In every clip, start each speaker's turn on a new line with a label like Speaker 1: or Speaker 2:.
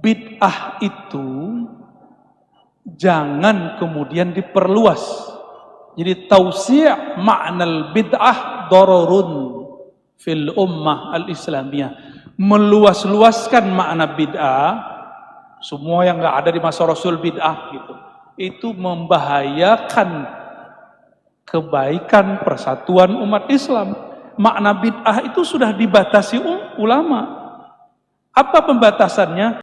Speaker 1: bid'ah itu jangan kemudian diperluas. Jadi tausi' ma'nal bid'ah dararun fil ummah al-islamiyah. Meluas-luaskan makna bid'ah, semua yang enggak ada di masa Rasul bid'ah gitu. Itu membahayakan kebaikan persatuan umat Islam. Makna bid'ah itu sudah dibatasi ulama. Apa pembatasannya?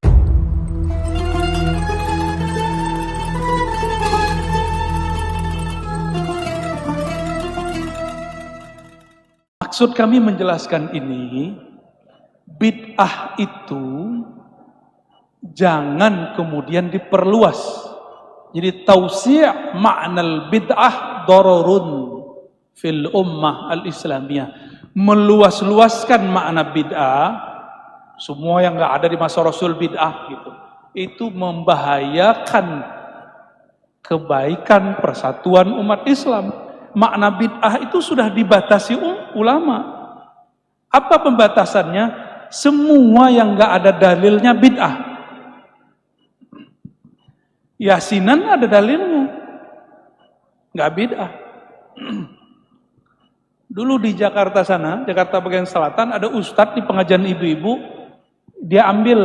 Speaker 1: Maksud kami menjelaskan ini, bid'ah itu jangan kemudian diperluas. Jadi tausi' ma'nal bid'ah dararun fil ummah al-islamiyah. Meluas-luaskan makna bid'ah, semua yang enggak ada di masa Rasul bid'ah gitu. Itu membahayakan kebaikan persatuan umat Islam. Makna bid'ah itu sudah dibatasi ulama. Apa pembatasannya? Semua yang enggak ada dalilnya bid'ah. Yasinan ada dalilnya, enggak bid'ah. Dulu di Jakarta sana, Jakarta bagian selatan, ada ustadz di pengajian ibu-ibu, dia ambil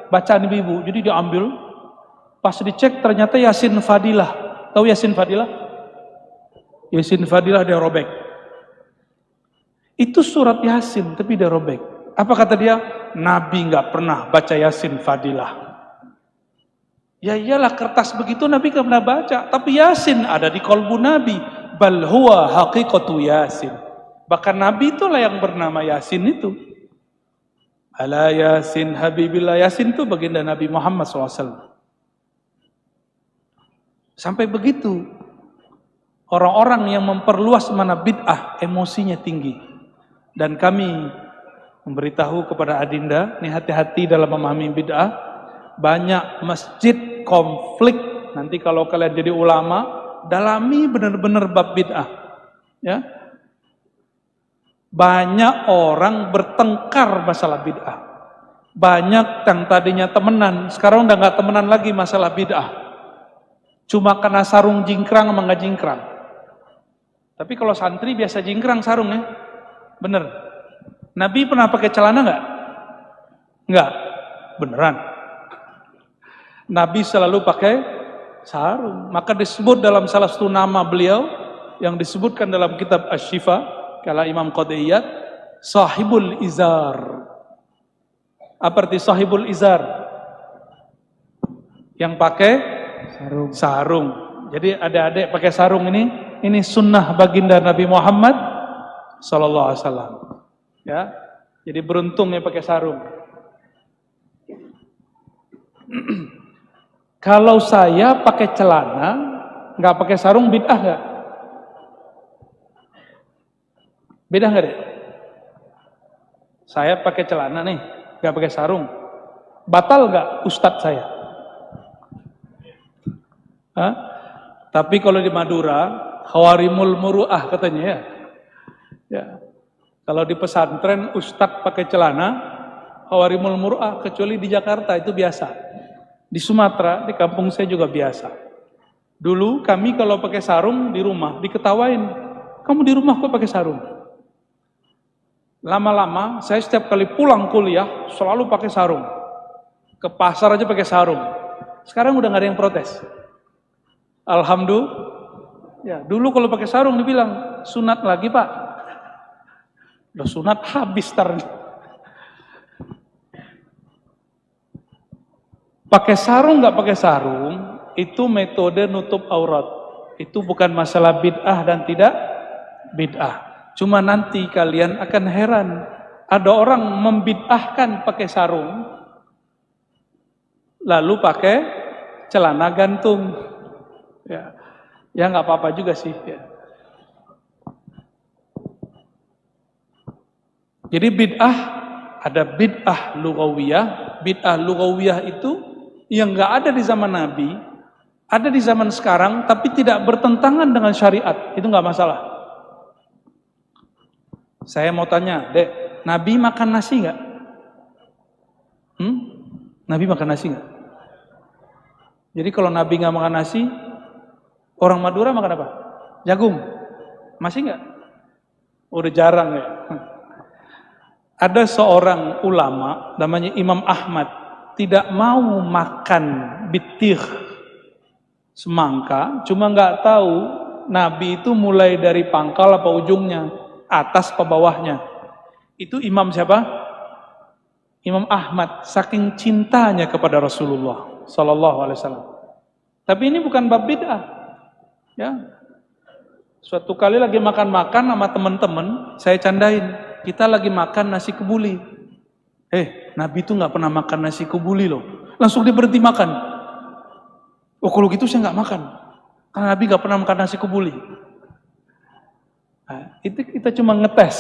Speaker 1: bacaan ibu-ibu, jadi dia ambil, pas dicek ternyata Yasin Fadilah. Tahu Yasin Fadilah? Yasin Fadilah dia robek. Itu surat Yasin, tapi dia robek. Apa kata dia? Nabi nggak pernah baca Yasin Fadilah. Ya iyalah, kertas begitu Nabi nggak pernah baca, tapi Yasin ada di kolbu Nabi. Bal huwa haqiqatu Yasin. Bahkan Nabi itulah yang bernama Yasin itu. Ala Yasin Habibillah. Yasin itu baginda Nabi Muhammad SAW. Sampai begitu. Orang-orang yang memperluas mana bid'ah, emosinya tinggi. Dan kami memberitahu kepada Adinda, ini hati-hati dalam memahami bid'ah. Banyak masjid konflik. Nanti kalau kalian jadi ulama, dalami benar-benar bab bid'ah. Ya. Banyak orang bertengkar masalah bid'ah. Banyak yang tadinya temenan, sekarang udah nggak temenan lagi masalah bid'ah. Cuma kena sarung jingkrang sama nggak jingkrang. Tapi kalau santri biasa jingkrang sarung ya. Bener. Nabi pernah pakai celana nggak? Nggak. Beneran. Nabi selalu pakai sarung. Maka disebut dalam salah satu nama beliau yang disebutkan dalam kitab Asy-Syifa kala Imam Qadiyat, sahibul izar. Apa arti sahibul izar? Yang pakai sarung. Jadi adik-adik pakai sarung ini sunnah baginda Nabi Muhammad sallallahu alaihi wasallam. Ya. Jadi beruntung yang pakai sarung. Kalau saya pakai celana, nggak pakai sarung, bid'ah nggak? Beda nggak deh? Saya pakai celana nih, nggak pakai sarung, batal nggak ustadz saya? Hah? Tapi kalau di Madura, khawarimul muru'ah katanya ya. Ya. Kalau di pesantren ustadz pakai celana, khawarimul muru'ah, kecuali di Jakarta itu biasa. Di Sumatera, di kampung saya juga biasa. Dulu kami kalau pakai sarung di rumah diketawain. Kamu di rumah kok pakai sarung? Lama-lama saya setiap kali pulang kuliah selalu pakai sarung. Ke pasar aja pakai sarung. Sekarang udah gak ada yang protes. Alhamdulillah. Ya, dulu kalau pakai sarung dibilang sunat lagi pak. Udah sunat habis tar. Pakai sarung nggak pakai sarung itu metode nutup aurat. Itu bukan masalah bid'ah dan tidak bid'ah. Cuma nanti kalian akan heran, ada orang membid'ahkan pakai sarung, lalu pakai celana gantung. Ya nggak apa-apa juga sih. Ya. Jadi bid'ah ada bid'ah lughawiyah. Bid'ah lughawiyah itu yang nggak ada di zaman Nabi, ada di zaman sekarang, tapi tidak bertentangan dengan syariat, itu nggak masalah. Saya mau tanya, Dek, Nabi makan nasi nggak? Nabi makan nasi nggak? Jadi kalau Nabi nggak makan nasi, orang Madura makan apa? Jagung. Masih nggak? Udah jarang ya. Ada seorang ulama namanya Imam Ahmad tidak mau makan bitir semangka, cuma nggak tahu Nabi itu mulai dari pangkal apa ujungnya, atas apa bawahnya. Itu Imam siapa? Imam Ahmad, saking cintanya kepada Rasulullah Sallallahu Alaihi Wasallam. Tapi ini bukan bab bid'ah, ya. Suatu kali lagi makan-makan sama teman-teman, saya candain, kita lagi makan nasi kebuli. Nabi itu nggak pernah makan nasi kebuli loh. Langsung dia berhenti makan. Oh kalau gitu saya nggak makan, karena Nabi nggak pernah makan nasi kebuli. Nah, itu kita cuma ngetes.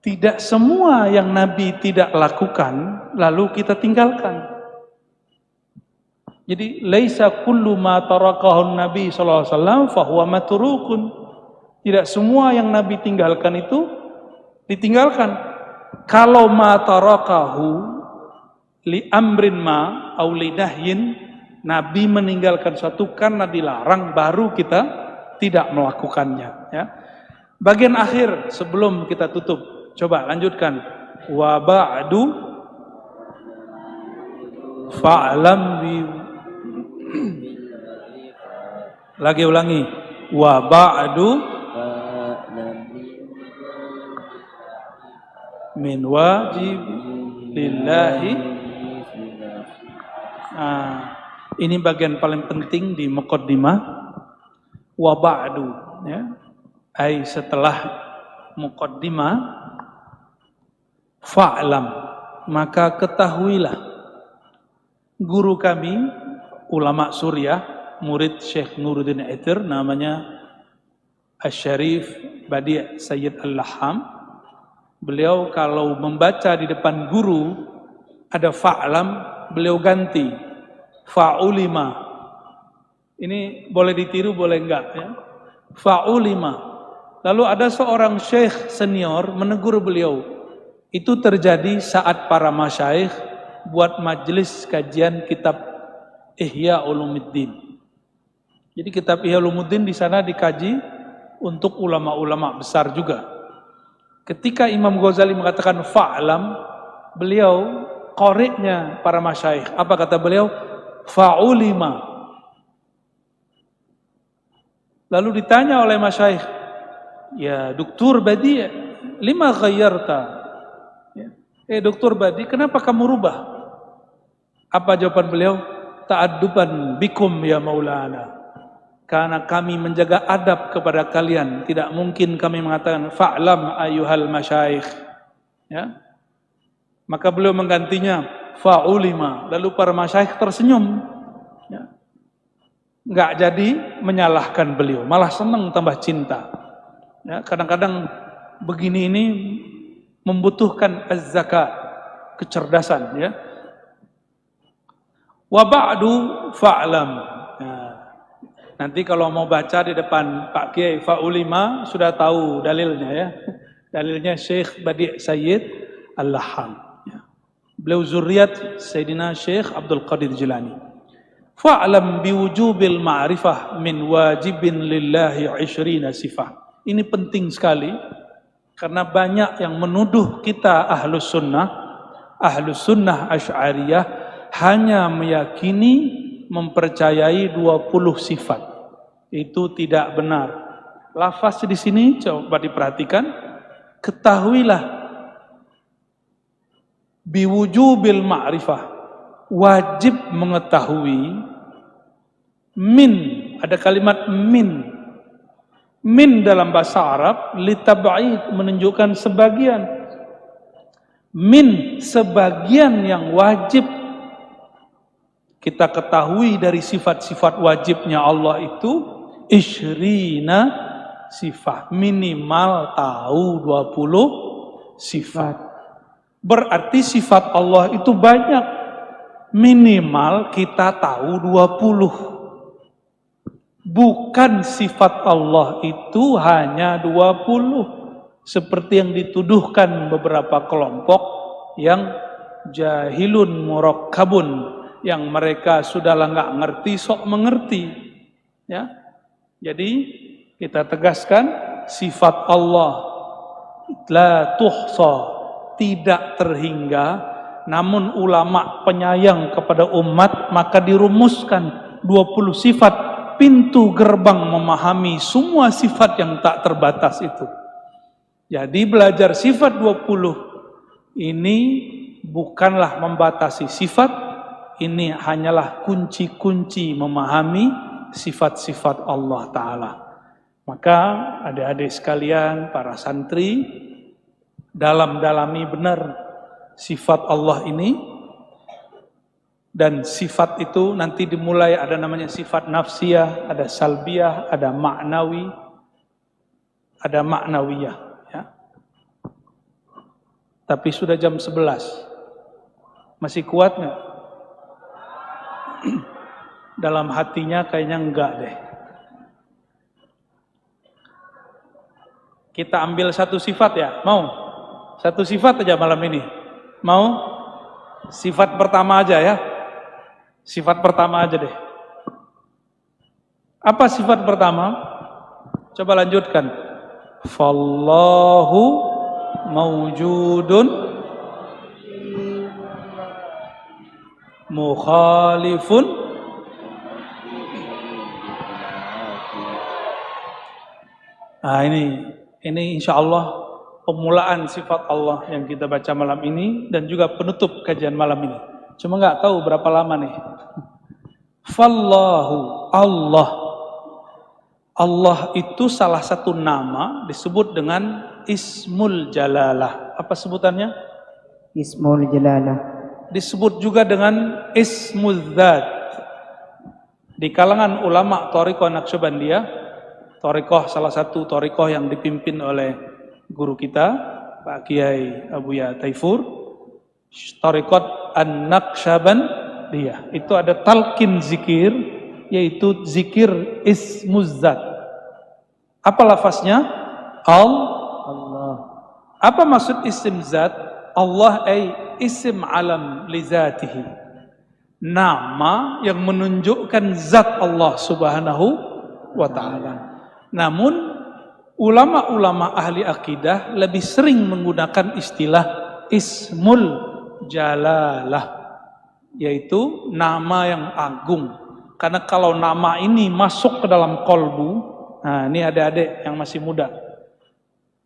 Speaker 1: Tidak semua yang Nabi tidak lakukan lalu kita tinggalkan. Jadi laisa kullu ma tarakahu Nabi sallallahu alaihi wasallam fa huwa matrukun. Tidak semua yang Nabi tinggalkan itu ditinggalkan. Kalau ma tarakahu li amrin ma au li nahyin, Nabi meninggalkan suatu karena dilarang, baru kita tidak melakukannya, ya. Bagian akhir sebelum kita tutup, coba lanjutkan. Wa ba'du fa'lam bi, lagi ulangi, wa ba'du min wajib lillahi. Ini bagian paling penting di muqaddimah. Wa ba'du, ya. Ai setelah muqaddimah, fa'lam, maka ketahuilah. Guru kami, ulama Suriah, murid Syekh Nuruddin Itir, namanya Asy-Syarif Badi' Sayyid Al-Laham. Beliau kalau membaca di depan guru ada fa'lam, beliau ganti fa'ulima. Ini boleh ditiru, boleh enggak, ya? Fa'ulima. Lalu ada seorang syekh senior menegur beliau. Itu terjadi saat para masyayikh buat majelis kajian kitab Ihya Ulumuddin. Jadi kitab Ihya Ulumuddin di sana dikaji untuk ulama-ulama besar juga. Ketika Imam Ghazali mengatakan fa'lam, beliau qari'nya para masyayikh. Apa kata beliau? Fa'ulima. Lalu ditanya oleh masyayikh, ya Doktor Badi, lima ghayyarta? Doktor Badi, kenapa kamu rubah? Apa jawaban beliau? Ta'adduban bikum ya Maulana. Karena kami menjaga adab kepada kalian, tidak mungkin kami mengatakan fa'lam ayyuhal masyayikh. Ya. Maka beliau menggantinya fa'ulima. Lalu para masyayikh tersenyum. Ya. Nggak jadi menyalahkan beliau, malah senang tambah cinta. Ya, kadang-kadang begini ini membutuhkan az-zakat, kecerdasan, ya. Wa ba'du fa'lam. Nah, nanti kalau mau baca di depan Pak Kiai fa'ulima sudah tahu dalilnya, ya. Dalilnya Syekh Badi' Sayyid Al-Laham. Ya. Beliau zuriat Sayyidina Syekh Abdul Qadir Jilani. Fa'lam biwujubil ma'rifah min wajibin lillahi 20 sifah. Ini penting sekali karena banyak yang menuduh kita ahlus sunnah asy'ariyah hanya meyakini, mempercayai 20 sifat. Itu tidak benar. Lafaz di sini coba diperhatikan. Ketahuilah biwujubil ma'rifah, wajib mengetahui. Min, ada kalimat min. Min dalam bahasa Arab litab'id, menunjukkan sebagian. Min, sebagian yang wajib. Kita ketahui dari sifat-sifat wajibnya Allah itu 20 sifat. Minimal tahu 20 sifat. Berarti sifat Allah itu banyak. Minimal kita tahu 20. Bukan sifat Allah itu hanya 20. Seperti yang dituduhkan beberapa kelompok yang jahilun murakkabun, yang mereka sudahlah nggak ngerti sok mengerti. Ya, jadi kita tegaskan sifat Allah la tuhsa, tidak terhingga. Namun ulama penyayang kepada umat, maka dirumuskan 20 sifat, pintu gerbang memahami semua sifat yang tak terbatas itu. Jadi belajar sifat 20 ini bukanlah membatasi sifat, ini hanyalah kunci-kunci memahami sifat-sifat Allah Ta'ala. Maka adik-adik sekalian, para santri, dalami benar sifat Allah ini. Dan sifat itu nanti dimulai, ada namanya sifat nafsiyah, ada salbiyah, ada maknawi, ada maknawiyah. Ya. Tapi sudah jam 11. Masih kuat nggak? Dalam hatinya kayaknya enggak deh. Kita ambil satu sifat ya, mau? Satu sifat aja malam ini. Mau? Sifat pertama aja ya. Sifat pertama aja deh. Apa sifat pertama? Coba lanjutkan. Fallahu mawjudun mukhalifun ini insya Allah pemulaan sifat Allah yang kita baca malam ini dan juga penutup kajian malam ini. Cuma nggak tahu berapa lama nih. Fallahu, Allah. Allah itu salah satu nama disebut dengan Ismul Jalalah. Apa sebutannya?
Speaker 2: Ismul Jalalah.
Speaker 1: Disebut juga dengan Ismul Dzat. Di kalangan ulama Thariqah Naqsyabandiyah, Thariqah salah satu thariqah yang dipimpin oleh guru kita, Pak Kiai Abuya Taifur, Thariqat An-Naqsyabandiyah. Itu ada talqin zikir, yaitu zikir Ismuz Dzat. Apa lafaznya? Allah. Apa maksud isim zat? Allah ay isim alam li zatihi. Nama yang menunjukkan zat Allah Subhanahu wa ta'ala. Namun ulama-ulama ahli akidah lebih sering menggunakan istilah Ismul Jalalah, yaitu nama yang agung. Karena kalau nama ini masuk ke dalam kolbu, nah ini adik-adik yang masih muda,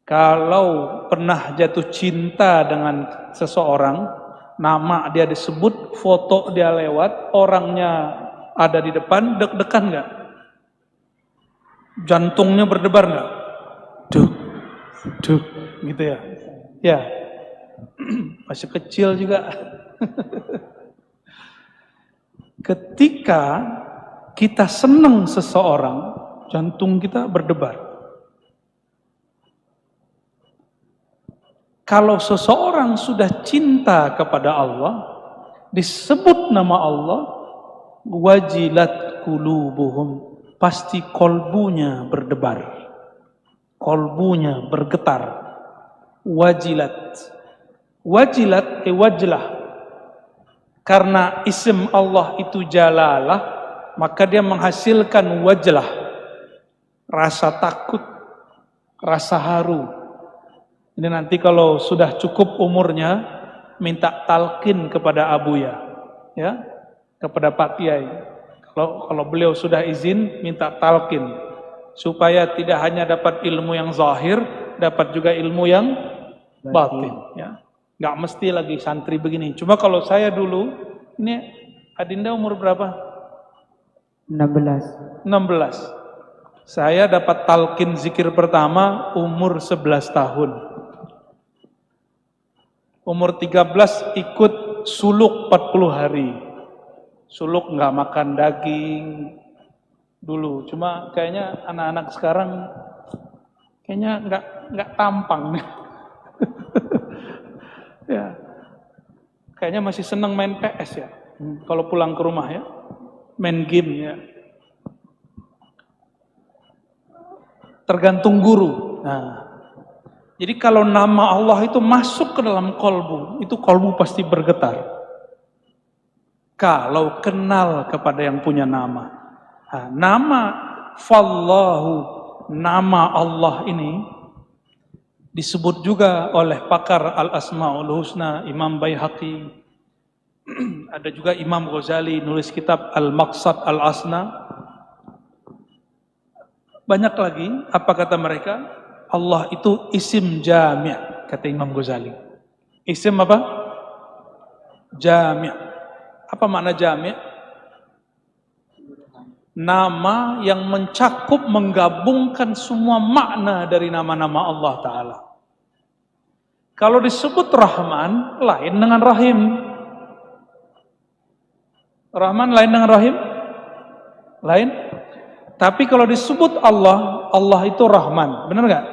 Speaker 1: kalau pernah jatuh cinta dengan seseorang, nama dia disebut, foto dia lewat, orangnya ada di depan, deg-degan nggak? Jantungnya berdebar nggak? Duh, gitu ya? Ya, masih kecil juga. Ketika kita senang seseorang, jantung kita berdebar. Kalau seseorang sudah cinta kepada Allah, disebut nama Allah, wajilat qulubuhum, pasti kolbunya berdebar, kolbunya bergetar. Wajilat, wajilat wajlah. Karena isim Allah itu jalalah, maka dia menghasilkan wajlah, rasa takut, rasa haru. Ini nanti kalau sudah cukup umurnya, minta talqin kepada Abuya, ya, kepada Pak Kiai. Kalau beliau sudah izin, minta talqin supaya tidak hanya dapat ilmu yang zahir, dapat juga ilmu yang batin. Ya, nggak mesti lagi santri begini. Cuma kalau saya dulu, ini Adinda umur berapa?
Speaker 2: 16.
Speaker 1: Saya dapat talqin zikir pertama umur 11 tahun. Umur 13 ikut suluk 40 hari. Suluk nggak makan daging dulu. Cuma kayaknya anak-anak sekarang kayaknya nggak tampang. Ya. Kayaknya masih senang main PS ya. Kalau pulang ke rumah ya. Main game ya. Tergantung guru. Nah, Jadi kalau nama Allah itu masuk ke dalam kolbu, itu kolbu pasti bergetar. Kalau kenal kepada yang punya nama. Nah, nama Fallahu, nama Allah ini disebut juga oleh pakar Al-Asma'ul Husna, Imam Baihaqi. Ada juga Imam Ghazali nulis kitab Al-Maqsad Al-Asna. Banyak lagi, apa kata mereka? Allah itu isim jami', kata Imam Ghazali. Isim apa? Jami'. Apa makna jami'? Nama yang mencakup, menggabungkan semua makna dari nama-nama Allah Ta'ala. Kalau disebut Rahman, lain dengan Rahim. Rahman lain dengan Rahim? Lain. Tapi kalau disebut Allah, Allah itu Rahman. Benar nggak?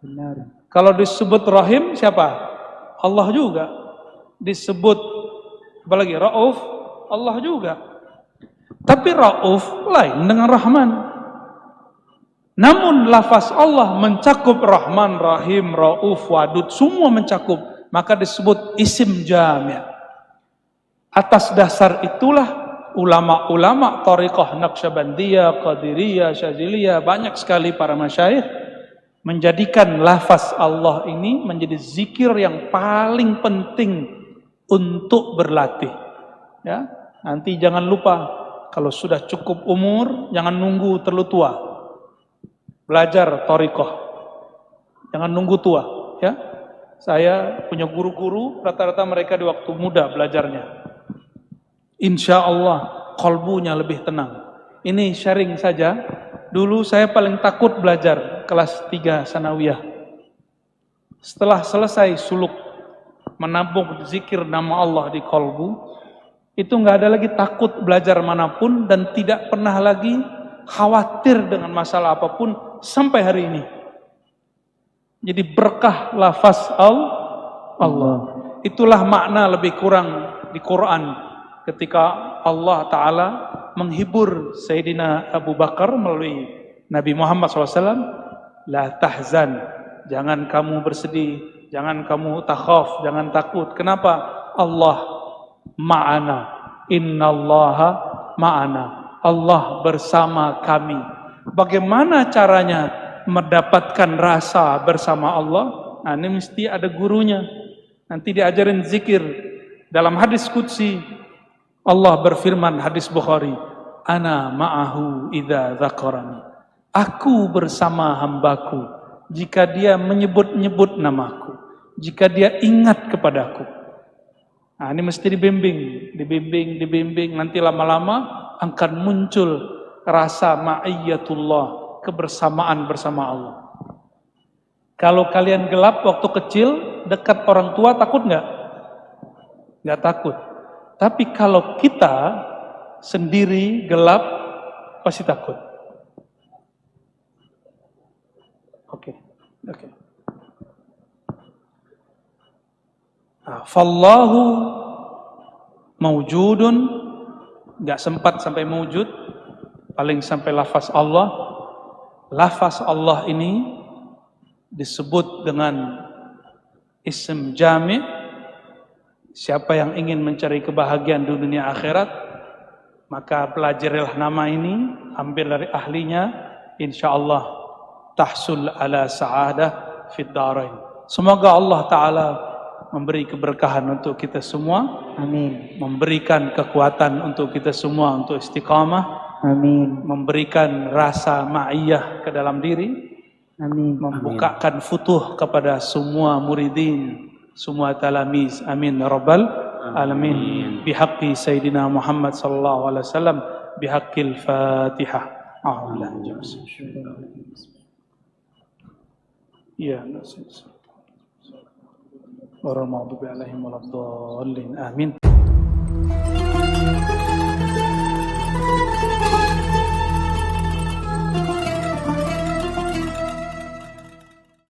Speaker 2: Benar.
Speaker 1: Kalau disebut Rahim, siapa? Allah juga. Disebut, apalagi Rauf, Allah juga. Tapi Rauf lain dengan Rahman. Namun lafaz Allah mencakup Rahman, Rahim, Rauf, Wadud, semua mencakup. Maka disebut isim jami'. Atas dasar itulah ulama-ulama Thariqah Naqsyabandiyah, Qadiriyah, Syadziliyah, banyak sekali para masyayikh menjadikan lafaz Allah ini menjadi zikir yang paling penting untuk berlatih. Ya, nanti jangan lupa kalau sudah cukup umur, jangan nunggu terlalu tua. Belajar Thariqah. Jangan nunggu tua, ya. Saya punya guru-guru, rata-rata mereka di waktu muda belajarnya. Insya Allah kolbunya lebih tenang. Ini sharing saja. Dulu saya paling takut belajar kelas 3 sanawiyah. Setelah selesai suluk menabung zikir nama Allah di kolbu, itu nggak ada lagi takut belajar manapun dan tidak pernah lagi khawatir dengan masalah apapun sampai hari ini. Jadi berkah lafaz Allah. Itulah makna lebih kurang di Quran. Ketika Allah Ta'ala menghibur Sayyidina Abu Bakar melalui Nabi Muhammad SAW, la tahzan, jangan kamu bersedih, jangan kamu takhaf, jangan takut. Kenapa? Allah ma'ana, innallaha ma'ana, Allah bersama kami. Bagaimana caranya mendapatkan rasa bersama Allah? Nah, ini mesti ada gurunya. Nanti diajarin zikir. Dalam hadis qudsi Allah berfirman, hadis Bukhari, ana ma'ahu idza dzakarani. Aku bersama hambaku jika dia menyebut-nyebut namaku, jika dia ingat kepadaku. Nah, ini mesti dibimbing, nanti lama-lama akan muncul rasa ma'iyatullah, kebersamaan bersama Allah. Kalau kalian gelap waktu kecil, dekat orang tua, takut nggak? Nggak takut. Tapi kalau kita sendiri gelap, pasti takut. Oke. Fallahu mawjudun, nggak sempat sampai mawjud, paling sampai lafaz Allah. Lafaz Allah ini disebut dengan isim jami'. Siapa yang ingin mencari kebahagiaan di dunia akhirat, maka pelajarilah nama ini, ambil dari ahlinya, insyaallah tahsul ala sa'adah fid dharain. Semoga Allah Ta'ala memberi keberkahan untuk kita semua.
Speaker 2: Amin.
Speaker 1: Memberikan kekuatan untuk kita semua untuk istiqamah.
Speaker 2: Amin.
Speaker 1: Memberikan rasa ma'iyah ke dalam diri.
Speaker 2: Amin.
Speaker 1: Membukakan futuh kepada semua muridin, semua talamiz. Amin ya rabbal alamin. Bihaqqi Sayyidina Muhammad sallallahu alaihi wasallam, bihaqqil Fatihah. Ya, orang maghdubi alaihim waladdallin. Amin.